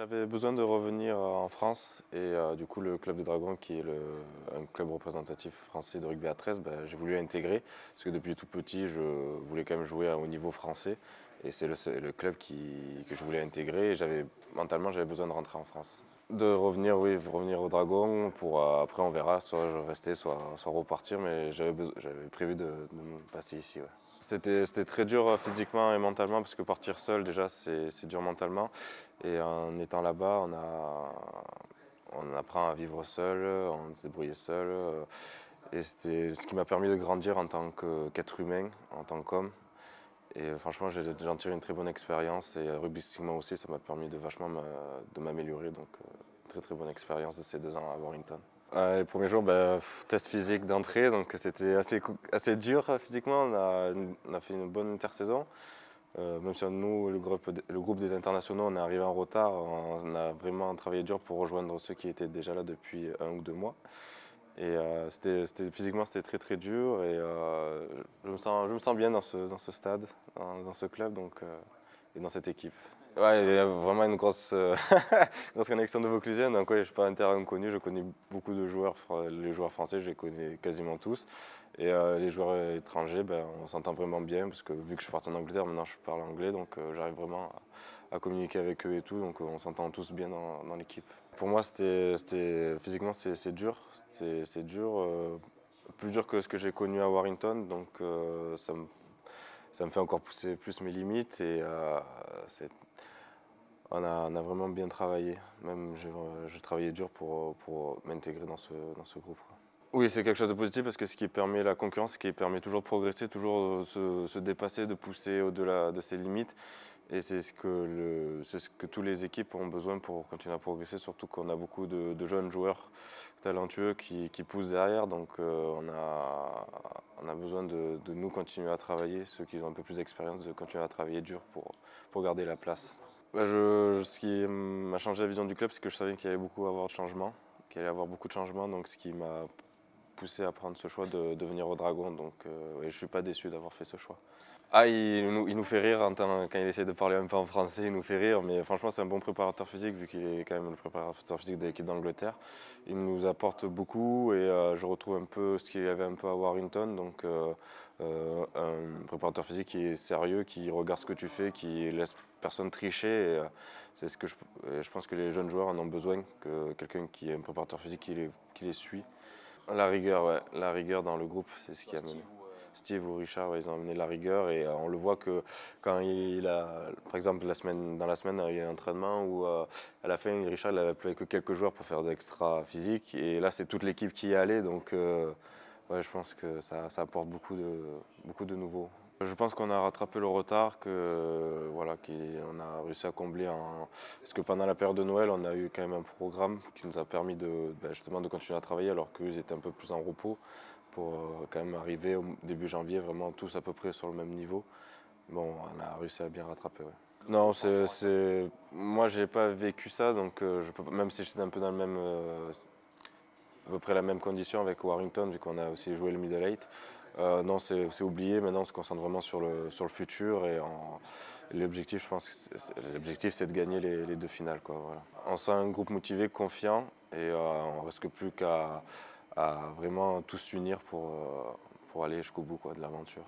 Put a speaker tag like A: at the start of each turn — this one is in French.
A: J'avais besoin de revenir en France et du coup le club des Dragons qui est un club représentatif français de rugby à 13, j'ai voulu l'intégrer parce que depuis tout petit je voulais quand même jouer au niveau français et c'est le club que je voulais intégrer et mentalement j'avais besoin de rentrer en France. De revenir, oui, revenir aux Dragons pour après on verra, soit je restais, soit repartir, mais j'avais prévu de me passer ici. Ouais. C'était très dur physiquement et mentalement parce que partir seul déjà c'est dur mentalement et en étant là-bas on apprend à vivre seul, on se débrouiller seul et c'était ce qui m'a permis de grandir en tant qu'être humain, en tant qu'homme. Et franchement, j'en tire une très bonne expérience et rugbystiquement aussi, ça m'a permis de vachement de m'améliorer. Donc, très très bonne expérience de ces 2 ans à Warrington. Les premiers jours, test physique d'entrée, donc c'était assez dur physiquement. On a fait une bonne intersaison. Même si nous, le groupe des internationaux, on est arrivé en retard, on a vraiment travaillé dur pour rejoindre ceux qui étaient déjà là depuis 1 ou 2 mois. Et physiquement, c'était très très dur et je me sens bien dans ce stade, dans ce club et dans cette équipe. Ouais, il y a vraiment une grosse, grosse connexion de Vauclusienne. Donc, ouais, je ne suis pas un terrain inconnu, je connais beaucoup de joueurs, les joueurs français, je les connais quasiment tous. Et les joueurs étrangers, on s'entend vraiment bien parce que vu que je suis parti en Angleterre, maintenant je parle anglais, donc j'arrive vraiment à communiquer avec eux et tout, donc on s'entend tous bien dans l'équipe. Pour moi, physiquement, c'est dur, c'est dur, plus dur que ce que j'ai connu à Warrington, donc ça me fait encore pousser plus mes limites et on a vraiment bien travaillé. Même j'ai travaillé dur pour m'intégrer dans ce groupe. Oui, c'est quelque chose de positif parce que ce qui permet la concurrence, ce qui permet toujours de progresser, toujours se dépasser, de pousser au-delà de ses limites. Et c'est ce que toutes les équipes ont besoin pour continuer à progresser, surtout qu'on a beaucoup de jeunes joueurs talentueux qui poussent derrière. Donc on a besoin de nous continuer à travailler, ceux qui ont un peu plus d'expérience, de continuer à travailler dur pour garder la place. Ce qui m'a changé la vision du club, c'est que je savais qu'il y allait qu'il allait y avoir beaucoup de changements, donc ce qui m'a poussé à prendre ce choix de venir au Dragon, donc je ne suis pas déçu d'avoir fait ce choix. Ah, il nous fait rire quand il essaie de parler un peu en français, il nous fait rire, mais franchement c'est un bon préparateur physique vu qu'il est quand même le préparateur physique de l'équipe d'Angleterre. Il nous apporte beaucoup et je retrouve un peu ce qu'il y avait un peu à Warrington, donc un préparateur physique qui est sérieux, qui regarde ce que tu fais, qui laisse personne tricher. Et, c'est je pense que les jeunes joueurs en ont besoin, que quelqu'un qui est un préparateur physique qui les suit. La rigueur, ouais. La rigueur dans le groupe, c'est ce qui amène. Steve ou Richard, ouais, ils ont amené la rigueur et on le voit que quand par exemple dans la semaine, il y a un entraînement où à la fin, Richard n'avait plus que quelques joueurs pour faire d'extra physique et là c'est toute l'équipe qui y allait, donc ouais, je pense que ça apporte beaucoup de nouveaux. Je pense qu'on a rattrapé le retard, voilà, qu'on a réussi à combler. Parce que pendant la période de Noël, on a eu quand même un programme qui nous a permis justement de continuer à travailler alors qu'eux étaient un peu plus en repos pour quand même arriver au début janvier vraiment tous à peu près sur le même niveau. Bon, on a réussi à bien rattraper. Ouais. Non, moi j'ai pas vécu ça, donc même si j'étais un peu dans le même, à peu près la même condition avec Warrington, vu qu'on a aussi joué le Middle Eight. Non, c'est oublié. Maintenant, on se concentre vraiment sur le futur. Et l'objectif, je pense, l'objectif, c'est de gagner les 2 finales. Quoi, voilà. On sent un groupe motivé, confiant, et on ne risque plus qu'à vraiment tous s'unir pour aller jusqu'au bout quoi, de l'aventure.